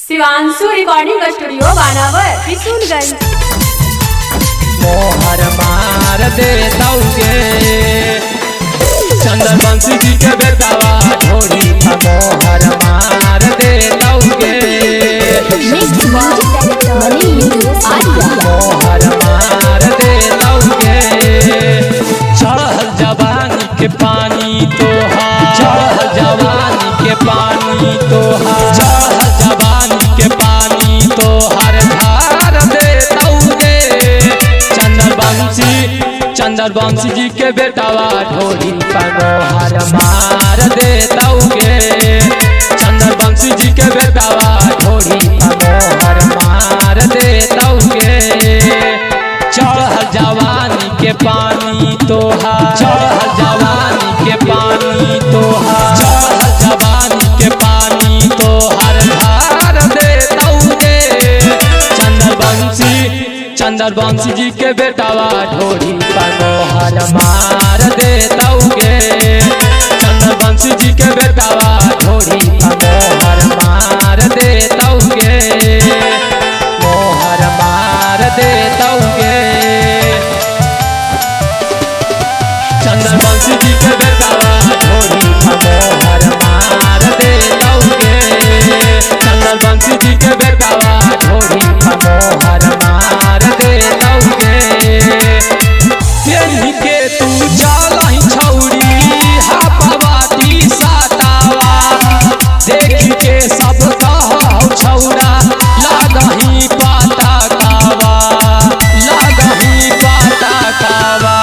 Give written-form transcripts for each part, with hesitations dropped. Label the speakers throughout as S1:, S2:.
S1: Shivanshu recording studio बानावर किशुनगंज।
S2: मोहर मार दे दौगे चंद्रवंशी जी के बेटावा ढोरी मोहर मार दे दौगे मोहर मार दे दौगे चढ़ल जवानी के पानी तोहार चढ़ल जवानी के पानी तोहार चढ़ल जवानी के पानी तोहार धार दे दौगे चंद्रवंशी जी के बेटावा ढोरी मोहर मार दे दौगे चंद्रवंशी जी के बेटावा ढोरी मोहर मार दे दौगे चढ़ल जवानी के पानी तोहार चढ़ल जवानी के पानी तोहार चढ़ल जवानी के पानी तोहार धार दे दौगे चंद्रवंशी जी के बेटावा ढोरी मोहर मार दे दौगे चंद्रवंशी जी के बेटावा ढोरी मोहर मार दे दौगे मोहर मार दे दौगे चंद्रवंशी जी के बेटावा ढोरी मोहर मार दे दौगे चंद्रवंशी जी के बेटावा ढोरी मोहर मार दे दौगे तेरी के तू जालही छौरी हापवाती सातावा देख के सब कहौ छौरा लागही पाता कावा लागही पाता कावा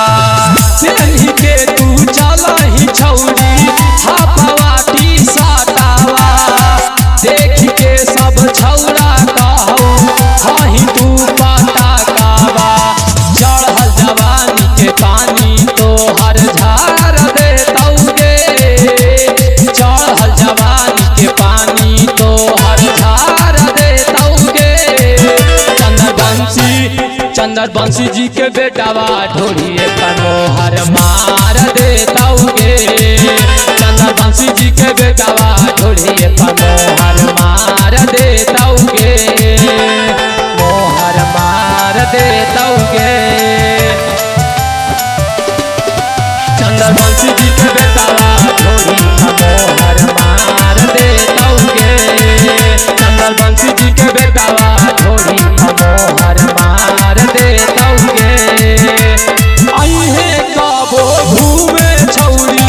S2: तेरी के तू जालही छौरी हापवाती सातावा देख के सब छौरा कहौ हही तू पाता कावा चढ़ल जवानी के पानी तोहर झार दे दौगे चढ़ल जवानी के पानी तोहर झार दे दौगे चंद्रवंशी जी के बेटावा ढोरी मोहर मार दे दौगे चंद्रवंशी जी के बेटावा ढोरी मोहर मार दे दौगे मोहर मार दे दौगे चंद्रवंशी जी के बेटावा ढोरी मोहर मार दे दौगे चंद्रवंशी जी के बेटावा ढोरी मोहर मार दे दौगे अइहे कबो घूमे छौरी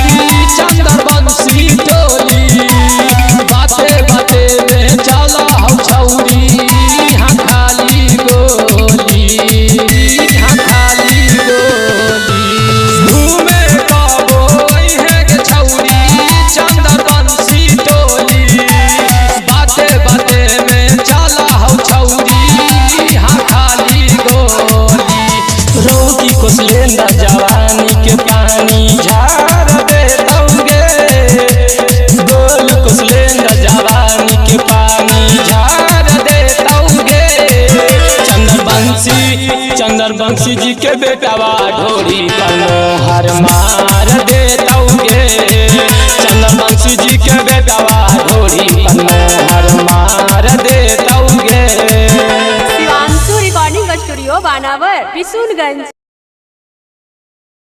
S2: चंद्रवंशी टोली बाते बाते में चला हौ छौरी हाँ खाली गोली हाँ खाली गोली घूमे कबो अइहे के छौरी चंद्रवंशी टोली बाते बाते में चला हौ छौरी हाँ खाली गोली रोगी को सिलेंडर जवानी के पानी झार दे दौगे गोल को सिलेंडर जवानी के पानी झार दे दौगे चंद्रवंशी जी के बेटावा ढोरी मोहर मार दे दौगे चंद्रवंशी जी के बेटावा ढोरी मोहर मार दे दौगे
S1: शिवांशु रिकॉर्डिंग स्टूडियो बानावर किशुनगंज।